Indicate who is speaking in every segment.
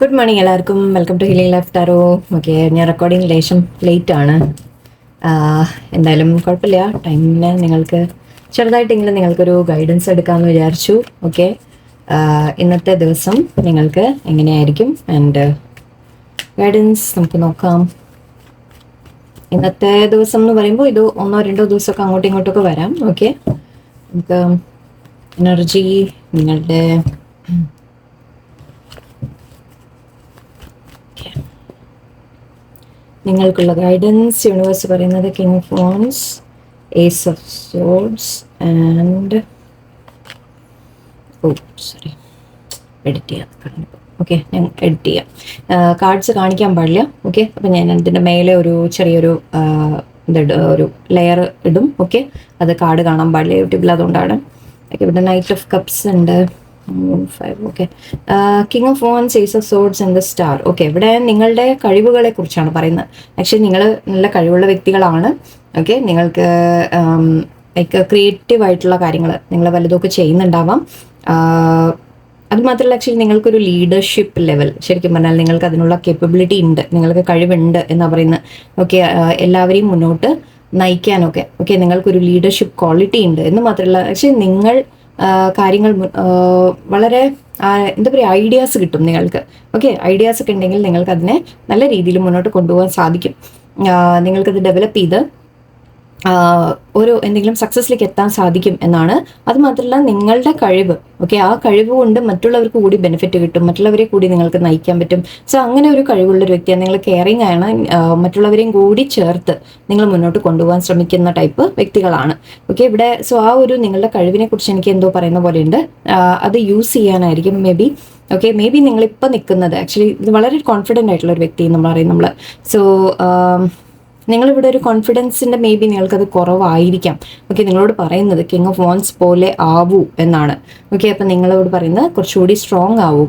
Speaker 1: Good morning എല്ലാവർക്കും. Welcome to healing life tarot. Okay, ഞാൻ recording ലേശം ലേറ്റ് ആണ്. എന്തായാലും കുഴപ്പമില്ല. ടൈമിന് നിങ്ങൾക്ക് ചെറുതായിട്ടെങ്കിലും നിങ്ങൾക്കൊരു ഗൈഡൻസ് എടുക്കാമെന്ന് വിചാരിച്ചു. ഓക്കെ, ഇന്നത്തെ ദിവസം നിങ്ങൾക്ക് എങ്ങനെയായിരിക്കും ആൻഡ് ഗൈഡൻസ് നമുക്ക് നോക്കാം. ഇന്നത്തെ ദിവസം എന്ന് പറയുമ്പോൾ ഇത് 1-2 ദിവസമൊക്കെ അങ്ങോട്ടും ഇങ്ങോട്ടൊക്കെ വരാം. ഓക്കെ, നമുക്ക് എനർജി നിങ്ങളുടെ നിങ്ങൾക്കുള്ള ഗൈഡൻസ് യൂണിവേഴ്സ് പറയുന്നത് king of wands, ace of swords and edit ചെയ്യാം. ഓക്കെ, ഞാൻ എഡിറ്റ് ചെയ്യാം. കാർഡ്സ് കാണിക്കാൻ പാടില്ല. ഓക്കെ, അപ്പം ഞാൻ അതിൻ്റെ മേലെ ഒരു ചെറിയൊരു ഒരു ലെയർ ഇടും. ഓക്കെ, അത് കാർഡ് കാണാൻ പാടില്ല യൂട്യൂബിൽ, അതുകൊണ്ടാണ്. ഓക്കെ, ഇവിടെ നൈറ്റ് ഓഫ് കപ്സ് ഉണ്ട്. 5. Okay, king of wands, ace of swords and the star. Okay, ഇവിടെ നിങ്ങളുടെ കഴിവുകളെ കുറിച്ചാണ് പറയുന്നത്. ആക്ച്വലി നിങ്ങൾ നല്ല കഴിവുള്ള വ്യക്തികളാണ്. ഓക്കെ, നിങ്ങൾക്ക് ലൈക്ക് ക്രിയേറ്റീവ് ആയിട്ടുള്ള കാര്യങ്ങൾ നിങ്ങൾ വലുതൊക്കെ ചെയ്യുന്നുണ്ടാവാം. അതുമാത്രമല്ല, ആക്ച്വലി നിങ്ങൾക്കൊരു ലീഡർഷിപ്പ് ലെവൽ, ശരിക്കും പറഞ്ഞാൽ നിങ്ങൾക്ക് അതിനുള്ള കേപ്പബിലിറ്റി ഉണ്ട്, നിങ്ങൾക്ക് കഴിവുണ്ട് എന്നാണ് പറയുന്നത്. ഓക്കെ, എല്ലാവരെയും മുന്നോട്ട് നയിക്കാനൊക്കെ. ഓക്കെ, നിങ്ങൾക്കൊരു ലീഡർഷിപ്പ് ക്വാളിറ്റി ഉണ്ട് എന്ന് മാത്രമല്ല, ആക്ച്വലി നിങ്ങൾ കാര്യങ്ങൾ വളരെ എന്താ പറയുക, ഐഡിയാസ് കിട്ടും നിങ്ങൾക്ക്. ഓക്കെ, ഐഡിയാസ് ഒക്കെ ഉണ്ടെങ്കിൽ നിങ്ങൾക്ക് അതിനെ നല്ല രീതിയിൽ മുന്നോട്ട് കൊണ്ടുപോകാൻ സാധിക്കും. നിങ്ങൾക്കത് ഡെവലപ്പ് ചെയ്ത് എന്തെങ്കിലും സക്സസ്സിലേക്ക് എത്താൻ സാധിക്കും എന്നാണ്. അതുമാത്രമല്ല, നിങ്ങളുടെ കഴിവ്, ഓക്കെ, ആ കഴിവ് കൊണ്ട് മറ്റുള്ളവർക്ക് കൂടി ബെനിഫിറ്റ് കിട്ടും, മറ്റുള്ളവരെ കൂടി നിങ്ങൾക്ക് നയിക്കാൻ പറ്റും. സോ അങ്ങനെ ഒരു കഴിവുള്ളൊരു വ്യക്തിയാണ് നിങ്ങൾ. കെയറിങ് ആണ്, മറ്റുള്ളവരെയും കൂടി ചേർത്ത് നിങ്ങൾ മുന്നോട്ട് കൊണ്ടുപോകാൻ ശ്രമിക്കുന്ന ടൈപ്പ് വ്യക്തികളാണ്. ഓക്കെ, ഇവിടെ സോ ആ ഒരു നിങ്ങളുടെ കഴിവിനെ കുറിച്ച് എനിക്ക് എന്തോ പറയുന്ന പോലെയുണ്ട്. അത് യൂസ് ചെയ്യാനായിരിക്കും maybe. Okay, maybe നിങ്ങളിപ്പോൾ നിൽക്കുന്നത് ആക്ച്വലി ഇത് വളരെ കോൺഫിഡൻ്റ് ആയിട്ടുള്ള ഒരു വ്യക്തി നമ്മൾ അറിയും നമ്മൾ. സോ നിങ്ങളിവിടെ ഒരു കോൺഫിഡൻസിൻ്റെ മേ ബി നിങ്ങൾക്കത് കുറവായിരിക്കാം. ഓക്കെ, നിങ്ങളോട് പറയുന്നത് കിങ് ഓഫ് വാൻസ് പോലെ ആവൂ എന്നാണ്. ഓക്കെ, അപ്പം നിങ്ങളോട് പറയുന്നത് കുറച്ചുകൂടി സ്ട്രോങ് ആവൂ,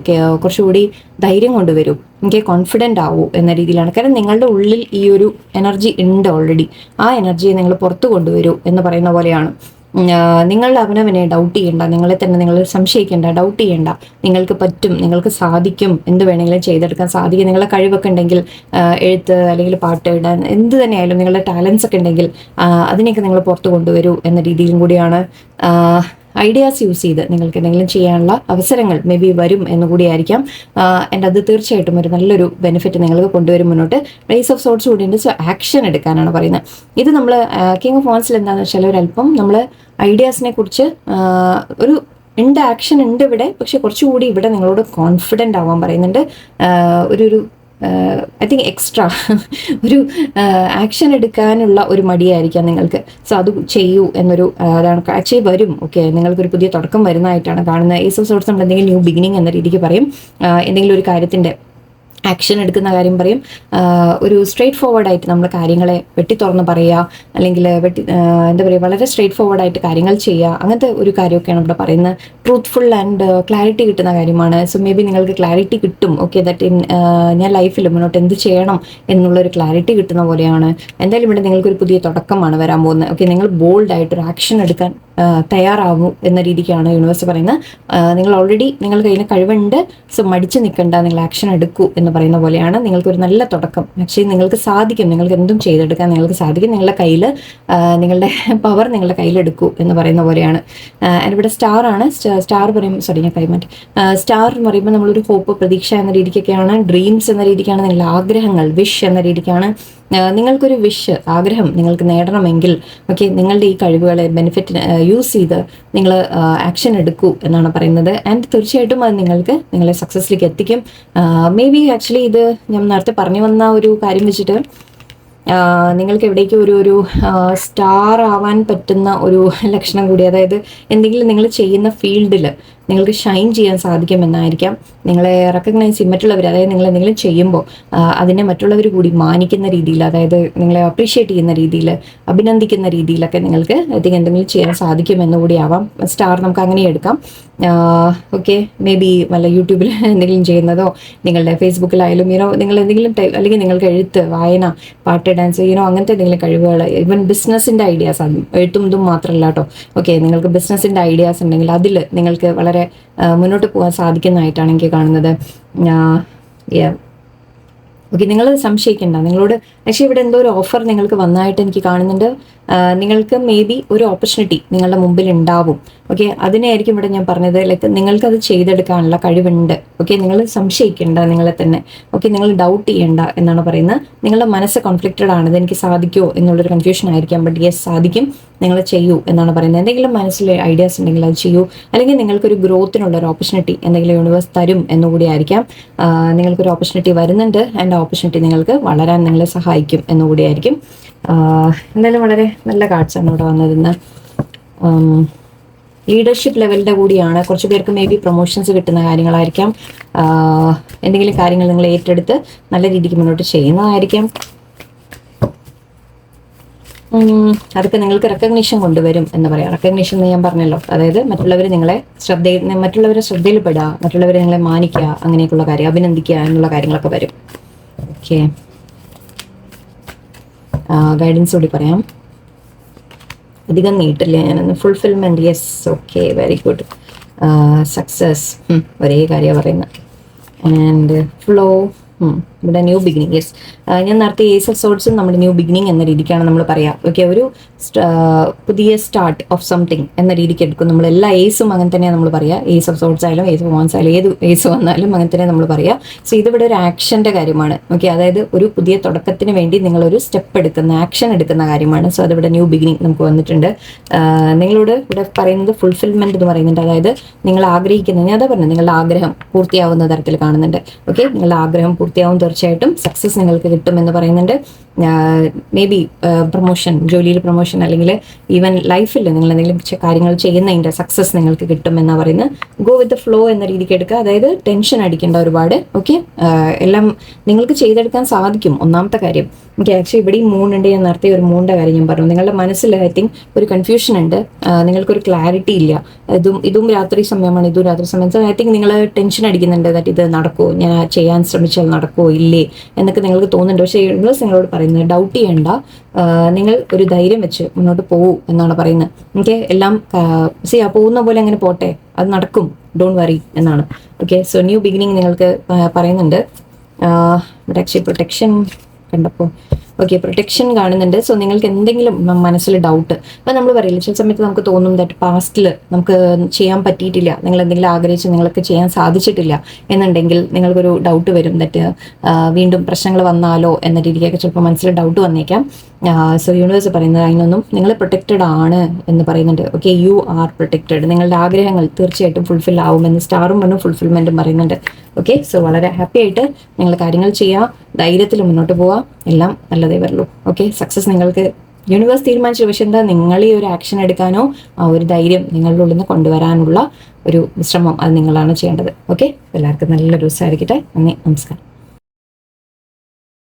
Speaker 1: കുറച്ചുകൂടി ധൈര്യം കൊണ്ടുവരൂ, ഓക്കെ, കോൺഫിഡൻ്റ് ആവൂ എന്ന രീതിയിലാണ്. കാരണം നിങ്ങളുടെ ഉള്ളിൽ ഈ ഒരു എനർജി ഉണ്ട് ഓൾറെഡി. ആ എനർജിയെ നിങ്ങൾ പുറത്തു കൊണ്ടുവരൂ എന്ന് പറയുന്ന പോലെയാണ്. നിങ്ങൾ അവനവനെ ഡൗട്ട് ചെയ്യേണ്ട, നിങ്ങളെ തന്നെ നിങ്ങൾ സംശയിക്കേണ്ട, ഡൗട്ട് ചെയ്യേണ്ട. നിങ്ങൾക്ക് പറ്റും, നിങ്ങൾക്ക് സാധിക്കും, എന്ത് വേണമെങ്കിലും ചെയ്തെടുക്കാൻ സാധിക്കും. നിങ്ങളുടെ കഴിവൊക്കെ ഉണ്ടെങ്കിൽ, എഴുത്ത് അല്ലെങ്കിൽ പാട്ട് ഇടാൻ, എന്ത് തന്നെയായാലും നിങ്ങളുടെ ടാലൻസ് ഒക്കെ ഉണ്ടെങ്കിൽ അതിനെയൊക്കെ നിങ്ങൾ പുറത്ത് കൊണ്ടുവരൂ എന്ന രീതിയിലും കൂടിയാണ്. ഐഡിയാസ് യൂസ് ചെയ്ത് നിങ്ങൾക്ക് എന്തെങ്കിലും ചെയ്യാനുള്ള അവസരങ്ങൾ മേ ബി വരും എന്നുകൂടിയായിരിക്കാം. ആൻഡ് അത് തീർച്ചയായിട്ടും ഒരു നല്ലൊരു ബെനിഫിറ്റ് നിങ്ങൾക്ക് കൊണ്ടുവരും മുന്നോട്ട്. ഏസ് ഓഫ് സോർട്സ് കൂടി ഉണ്ട്. സോ ആക്ഷൻ എടുക്കാനാണ് പറയുന്നത്. ഇത് നമ്മൾ കിങ് ഓഫ് വാൻസിൽ എന്താണെന്ന് വെച്ചാൽ ഒരല്പം നമ്മൾ ഐഡിയാസിനെ കുറിച്ച് ഒരു ആക്ഷൻ ഉണ്ട് ഇവിടെ, പക്ഷെ കുറച്ചുകൂടി ഇവിടെ നിങ്ങളോട് കോൺഫിഡൻ്റ് ആവാൻ പറയുന്നുണ്ട്. ഒരു ഐ തിങ്ക് എക്സ്ട്രാ ഒരു ആക്ഷൻ എടുക്കാനുള്ള ഒരു മടിയായിരിക്കാം നിങ്ങൾക്ക്. സോ അത് ചെയ്യൂ എന്നൊരു അതാണ് ആക്ച്വലി വരും. ഓക്കെ, നിങ്ങൾക്കൊരു പുതിയ തുടക്കം വരുന്നതായിട്ടാണ് കാണുന്നത്. ഏസ് ഓഫ് സോർട്സ് നമ്മൾ എന്തെങ്കിലും ന്യൂ ബിഗിനിങ് എന്ന രീതിക്ക് പറയും. എന്തെങ്കിലും ഒരു കാര്യത്തിൻ്റെ ആക്ഷൻ എടുക്കുന്ന കാര്യം പറയും. ഒരു സ്ട്രെയിറ്റ് ഫോർവേഡായിട്ട് നമ്മൾ കാര്യങ്ങളെ വെട്ടി തുറന്ന് പറയുക, അല്ലെങ്കിൽ എന്താ പറയുക, വളരെ സ്ട്രെയിറ്റ് ഫോർവേഡായിട്ട് കാര്യങ്ങൾ ചെയ്യുക, അങ്ങനത്തെ ഒരു കാര്യമൊക്കെയാണ് ഇവിടെ പറയുന്നത്. ട്രൂത്ത്ഫുൾ ആൻഡ് ക്ലാരിറ്റി കിട്ടുന്ന കാര്യമാണ്. സോ മേ ബി നിങ്ങൾക്ക് ക്ലാരിറ്റി കിട്ടും. ഓക്കെ, ദാറ്റ് ഞാൻ ലൈഫിൽ മുന്നോട്ട് എന്ത് ചെയ്യണം എന്നുള്ളൊരു ക്ലാരിറ്റി കിട്ടുന്ന പോലെയാണ്. എന്തായാലും ഇവിടെ നിങ്ങൾക്കൊരു പുതിയ തുടക്കമാണ് വരാൻ പോകുന്നത്. ഓക്കെ, നിങ്ങൾ ബോൾഡായിട്ടൊരു ആക്ഷൻ എടുക്കാൻ തയ്യാറാവൂ എന്ന രീതിക്കാണ് യൂണിവേഴ്സ് പറയുന്നത്. നിങ്ങൾ ഓൾറെഡി നിങ്ങളുടെ കയ്യിൽ കഴിവുണ്ട്. സോ മടിച്ച് നിൽക്കേണ്ട, നിങ്ങൾ ആക്ഷൻ എടുക്കൂ എന്ന് പറയുന്ന പോലെയാണ്. നിങ്ങൾക്കൊരു നല്ല തുടക്കം ആക്ച്വലി നിങ്ങൾക്ക് സാധിക്കും. നിങ്ങൾക്ക് എന്തും ചെയ്തെടുക്കാൻ നിങ്ങൾക്ക് സാധിക്കും. നിങ്ങളുടെ കയ്യിൽ നിങ്ങളുടെ പവർ നിങ്ങളുടെ കയ്യിലെടുക്കൂ എന്ന് പറയുന്ന പോലെയാണ്. ഇവിടെ സ്റ്റാർ ആണ്. സ്റ്റാർ പറയുമ്പോൾ ഞാൻ കൈമാറ്റി. സ്റ്റാർ എന്ന് പറയുമ്പോൾ നമ്മളൊരു ഹോപ്പ്, പ്രതീക്ഷ എന്ന രീതിക്കൊക്കെയാണ്. ഡ്രീംസ് എന്ന രീതിക്കാണ്. നിങ്ങളുടെ ആഗ്രഹങ്ങൾ, വിഷ് എന്ന രീതിക്കാണ്. നിങ്ങൾക്കൊരു വിഷ്, ആഗ്രഹം നിങ്ങൾക്ക് നേടണമെങ്കിൽ ഓക്കെ, നിങ്ങളുടെ ഈ കഴിവുകളെ ബെനിഫിറ്റ് യൂസ് ചെയ്ത് നിങ്ങൾ ആക്ഷൻ എടുക്കൂ എന്നാണ് പറയുന്നത്. ആൻഡ് തീർച്ചയായിട്ടും അത് നിങ്ങളെ സക്സസ്സിലേക്ക് എത്തിക്കും. മേ ബി ആക്ച്വലി ഇത് ഞാൻ നേരത്തെ പറഞ്ഞു വന്ന ഒരു കാര്യം വെച്ചിട്ട് നിങ്ങൾക്ക് എവിടേക്കും ഒരു സ്റ്റാർ ആവാൻ പറ്റുന്ന ഒരു ലക്ഷണം കൂടി, അതായത് എന്തെങ്കിലും നിങ്ങൾ ചെയ്യുന്ന ഫീൽഡിൽ നിങ്ങൾക്ക് ഷൈൻ ചെയ്യാൻ സാധിക്കുമെന്നായിരിക്കാം. നിങ്ങളെ റെക്കഗ്നൈസ് ചെയ്യും മറ്റുള്ളവർ. അതായത് നിങ്ങൾ എന്തെങ്കിലും ചെയ്യുമ്പോൾ അതിനെ മറ്റുള്ളവർ കൂടി മാനിക്കുന്ന രീതിയിൽ, അതായത് നിങ്ങളെ അപ്രീഷിയേറ്റ് ചെയ്യുന്ന രീതിയിൽ, അഭിനന്ദിക്കുന്ന രീതിയിലൊക്കെ നിങ്ങൾക്ക് അധികം എന്തെങ്കിലും ചെയ്യാൻ സാധിക്കുമെന്നുകൂടി ആവാം. സ്റ്റാർ നമുക്ക് അങ്ങനെ എടുക്കാം. ഓക്കെ, മേ ബി വല്ല യൂട്യൂബിൽ എന്തെങ്കിലും ചെയ്യുന്നതോ, നിങ്ങളുടെ ഫേസ്ബുക്കിലായാലും നിങ്ങൾ എന്തെങ്കിലും അല്ലെങ്കിൽ നിങ്ങൾക്ക് എഴുത്ത്, വായന, പാട്ട്, ഡാൻസ്, അങ്ങനത്തെ എന്തെങ്കിലും കഴിവുകൾ, ഈവൻ ബിസിനസ്സിൻ്റെ ഐഡിയാസ് ആണ്. എഴുത്തും ഇതും മാത്രമല്ല കേട്ടോ. ഓക്കെ, നിങ്ങൾക്ക് ബിസിനസ്സിൻ്റെ ഐഡിയാസ് ഉണ്ടെങ്കിൽ അതിൽ നിങ്ങൾക്ക് വളരെ മുന്നോട്ട് പോകാൻ സാധിക്കുന്നതായിട്ടാണ് എനിക്ക് കാണുന്നത്. ഓക്കെ, നിങ്ങൾ സംശയിക്കേണ്ട. നിങ്ങളോട് ആക്ച്വലി ഇവിടെ എന്തോ ഒരു ഓഫർ നിങ്ങൾക്ക് വന്നതായിട്ട് എനിക്ക് കാണുന്നുണ്ട്. നിങ്ങൾക്ക് മേ ബി ഒരു ഓപ്പർച്യൂണിറ്റി നിങ്ങളുടെ മുമ്പിൽ ഉണ്ടാവും. ഓക്കെ, അതിനെയായിരിക്കും ഇവിടെ ഞാൻ പറഞ്ഞത്. ലൈക്ക് നിങ്ങൾക്കത് ചെയ്തെടുക്കാനുള്ള കഴിവുണ്ട്. ഓക്കെ, നിങ്ങൾ സംശയിക്കേണ്ട നിങ്ങളെ തന്നെ. ഓക്കെ, നിങ്ങൾ ഡൗട്ട് ചെയ്യേണ്ട എന്നാണ് പറയുന്നത്. നിങ്ങളുടെ മനസ്സ് കോൺഫ്ലിക്റ്റഡ് ആണ്, ഇതെനിക്ക് സാധിക്കുമോ എന്നുള്ളൊരു കൺഫ്യൂഷൻ ആയിരിക്കാം. ബട്ട് യെസ്, സാധിക്കും, നിങ്ങൾ ചെയ്യൂ എന്നാണ് പറയുന്നത്. എന്തെങ്കിലും മനസ്സിൽ ഐഡിയാസ് ഉണ്ടെങ്കിൽ അത് ചെയ്യൂ. അല്ലെങ്കിൽ നിങ്ങൾക്കൊരു ഗ്രോത്തിനുള്ള ഒരു ഓപ്പർച്യൂണിറ്റി എന്തെങ്കിലും യൂണിവേഴ്സ് തരും എന്നുകൂടി ആയിരിക്കാം. നിങ്ങൾക്കൊരു ഓപ്പർച്യൂണിറ്റി വരുന്നുണ്ട്. ആൻഡ് ഓപ്പർച്യൂണിറ്റി നിങ്ങൾക്ക് വളരാൻ നിങ്ങളെ സഹായിക്കും എന്നുകൂടി ആയിരിക്കും. എന്തായാലും വളരെ നല്ല കാഴ്ചയാണ് ഇവിടെ വന്നതെന്ന്. ലീഡർഷിപ്പ് ലെവലിൻ്റെ കൂടിയാണ്. കുറച്ച് പേർക്ക് മേ ബി പ്രൊമോഷൻസ് കിട്ടുന്ന കാര്യങ്ങളായിരിക്കാം. എന്തെങ്കിലും കാര്യങ്ങൾ നിങ്ങൾ ഏറ്റെടുത്ത് നല്ല രീതിക്ക് മുന്നോട്ട് ചെയ്യുന്നതായിരിക്കാം. അതൊക്കെ നിങ്ങൾക്ക് റെക്കഗ്നീഷൻ കൊണ്ടുവരും എന്ന് പറയാം. റെക്കഗ്നീഷൻ എന്ന് ഞാൻ പറഞ്ഞല്ലോ, അതായത് മറ്റുള്ളവരെ ശ്രദ്ധയിൽപ്പെടുക, മറ്റുള്ളവരെ നിങ്ങളെ മാനിക്കുക, അങ്ങനെയൊക്കെയുള്ള കാര്യം, അഭിനന്ദിക്കുക എന്നുള്ള കാര്യങ്ങളൊക്കെ വരും. ഓക്കെ, ഗൈഡൻസ് കൂടി പറയാം, അധികം നീട്ടില്ല ഞാനൊന്ന്. Fulfilment, yes, okay, very good. Success, ഒരേ കാര്യമാണ് പറയുന്നത്. ആൻഡ് ഫ്ലോ, ഇവിടെ ന്യൂ ബിഗിനിങ്, യെസ്. ഞാൻ നേരത്തെ ഏസ് ഓഫ് സോർട്സും നമ്മുടെ ന്യൂ ബിഗിനിങ് എന്ന രീതിക്കാണ് നമ്മൾ പറയാം. ഓക്കെ, ഒരു പുതിയ സ്റ്റാർട്ട് ഓഫ് സംതിങ് എന്ന രീതിക്ക് എടുക്കും നമ്മൾ. എല്ലാ ഏസും അങ്ങനെ തന്നെയാണ് നമ്മൾ പറയുക. ഏസ് ഓഫ് സോർട്സ് ആയാലും ഏസ് ഓഫ് വാൻസ് ആയാലും ഏത് ഏസ് വന്നാലും അങ്ങനെ തന്നെ നമ്മൾ പറയുക. സോ ഇതിവിടെ ഒരു ആക്ഷൻ്റെ കാര്യമാണ്. ഓക്കെ, അതായത് ഒരു പുതിയ തുടക്കത്തിന് വേണ്ടി നിങ്ങളൊരു സ്റ്റെപ്പ് എടുക്കുന്ന, ആക്ഷൻ എടുക്കുന്ന കാര്യമാണ്. സോ അതിവിടെ ന്യൂ ബിഗിനിങ് നമുക്ക് വന്നിട്ടുണ്ട്. നിങ്ങളോട് ഇവിടെ പറയുന്നത് ഫുൾഫിൽമെന്റ് എന്ന് പറയുന്നുണ്ട്. അതായത് നിങ്ങൾ ആഗ്രഹിക്കുന്നത്, ഞാൻ അതാ പറഞ്ഞത്, നിങ്ങളുടെ ആഗ്രഹം പൂർത്തിയാവുന്ന തരത്തിൽ കാണുന്നുണ്ട്. ഓക്കെ, നിങ്ങളുടെ ആഗ്രഹം പൂർത്തിയാവും, തീർച്ചയായിട്ടും സക്സസ് നിങ്ങൾക്ക് കിട്ടുമെന്ന് പറയുന്നുണ്ട്. മേ ബി പ്രൊമോഷൻ, ജോലിയിൽ പ്രൊമോഷൻ, അല്ലെങ്കിൽ ഈവൻ ലൈഫിൽ നിങ്ങൾ എന്തെങ്കിലും കാര്യങ്ങൾ ചെയ്യുന്നതിൻ്റെ സക്സസ് നിങ്ങൾക്ക് കിട്ടുമെന്നാണ് പറയുന്നത്. ഗോ വിത്ത് ദ ഫ്ലോ എന്ന രീതിക്ക് എടുക്കുക. അതായത് ടെൻഷൻ അടിക്കേണ്ട ഒരുപാട്. ഓക്കെ, എല്ലാം നിങ്ങൾക്ക് ചെയ്തെടുക്കാൻ സാധിക്കും, ഒന്നാമത്തെ കാര്യം. ഓക്കെ, ആക്ച്വലി ഇവിടെ ഈ മൂണുണ്ട്. ഞാൻ നേരത്തെ ഒരു മൂണിൻ്റെ കാര്യം ഞാൻ പറഞ്ഞു. നിങ്ങളുടെ മനസ്സിൽ ഐ തിങ്ക് ഒരു കൺഫ്യൂഷൻ ഉണ്ട്, നിങ്ങൾക്കൊരു ക്ലാരിറ്റി ഇല്ല. ഇതും രാത്രി സമയമാണ്, ഇതും രാത്രി സമയം. ഐ തിങ്ക് നിങ്ങൾ ടെൻഷൻ അടിക്കുന്നുണ്ട്, ദാറ്റ് ഇത് നടക്കുമോ, ഞാൻ ചെയ്യാൻ ശ്രമിച്ചാൽ നടക്കുമോ ഇല്ലേ എന്നൊക്കെ നിങ്ങൾക്ക് തോന്നുന്നുണ്ട്. പക്ഷേ യൂണിവേഴ്സ് നിങ്ങളോട് പറയുന്നത് ഡൗട്ട് ചെയ്യേണ്ട, നിങ്ങൾ ഒരു ധൈര്യം വെച്ച് മുന്നോട്ട് പോകൂ എന്നാണ് പറയുന്നത്. ഓക്കെ, എല്ലാം പോകുന്ന പോലെ അങ്ങനെ പോട്ടെ, അത് നടക്കും, ഡോണ്ട് വറി എന്നാണ്. ഓക്കെ, സോ ന്യൂ ബിഗിനിങ് നിങ്ങൾക്ക് പറയുന്നുണ്ട്. ആക്ച്വലി പ്രൊട്ടക്ഷൻ കണ്ടപ്പോൾ, ഓക്കെ, പ്രൊട്ടക്ഷൻ കാണുന്നുണ്ട്. സോ നിങ്ങൾക്ക് എന്തെങ്കിലും മനസ്സിൽ ഡൗട്ട്, അപ്പം നമ്മൾ പറയില്ല, ചില സമയത്ത് നമുക്ക് തോന്നും ദാറ്റ് പാസ്റ്റിൽ നമുക്ക് ചെയ്യാൻ പറ്റിയിട്ടില്ല, നിങ്ങൾ എന്തെങ്കിലും ആഗ്രഹിച്ച് നിങ്ങൾക്ക് ചെയ്യാൻ സാധിച്ചിട്ടില്ല എന്നുണ്ടെങ്കിൽ നിങ്ങൾക്കൊരു ഡൗട്ട് വരും, ദാറ്റ് വീണ്ടും പ്രശ്നങ്ങൾ വന്നാലോ എന്ന രീതിക്കൊക്കെ ചിലപ്പോൾ മനസ്സിൽ ഡൗട്ട് വന്നേക്കാം. സോ യൂണിവേഴ്സ് പറയുന്നത് അതിനൊന്നും നിങ്ങൾ പ്രൊട്ടക്റ്റഡ് ആണ് എന്ന് പറയുന്നുണ്ട്. Okay, you are protected. നിങ്ങളുടെ ആഗ്രഹങ്ങൾ തീർച്ചയായിട്ടും ഫുൾഫിൽ ആവുമെന്ന് സ്റ്റാറും പറഞ്ഞു, ഫുൾഫിൽമെൻറ്റും പറയുന്നുണ്ട്. ഓക്കെ, സോ വളരെ ഹാപ്പി ആയിട്ട് നിങ്ങൾ കാര്യങ്ങൾ ചെയ്യുക, ധൈര്യത്തിൽ മുന്നോട്ട് പോവുക, എല്ലാം നല്ലതേ വരുള്ളൂ. ഓക്കെ, സക്സസ് നിങ്ങൾക്ക് യൂണിവേഴ്സ് തീരുമാനിച്ചു. പക്ഷെ എന്താ, നിങ്ങൾ ഈ ഒരു ആക്ഷൻ എടുക്കാനോ ആ ഒരു ധൈര്യം നിങ്ങളുടെ ഉള്ളിൽ നിന്ന് കൊണ്ടുവരാനുള്ള ഒരു ശ്രമം അത് നിങ്ങളാണ് ചെയ്യേണ്ടത്. ഓക്കെ, എല്ലാവർക്കും നല്ലൊരു ദിവസമായിരിക്കട്ടെ. നന്ദി, നമസ്കാരം.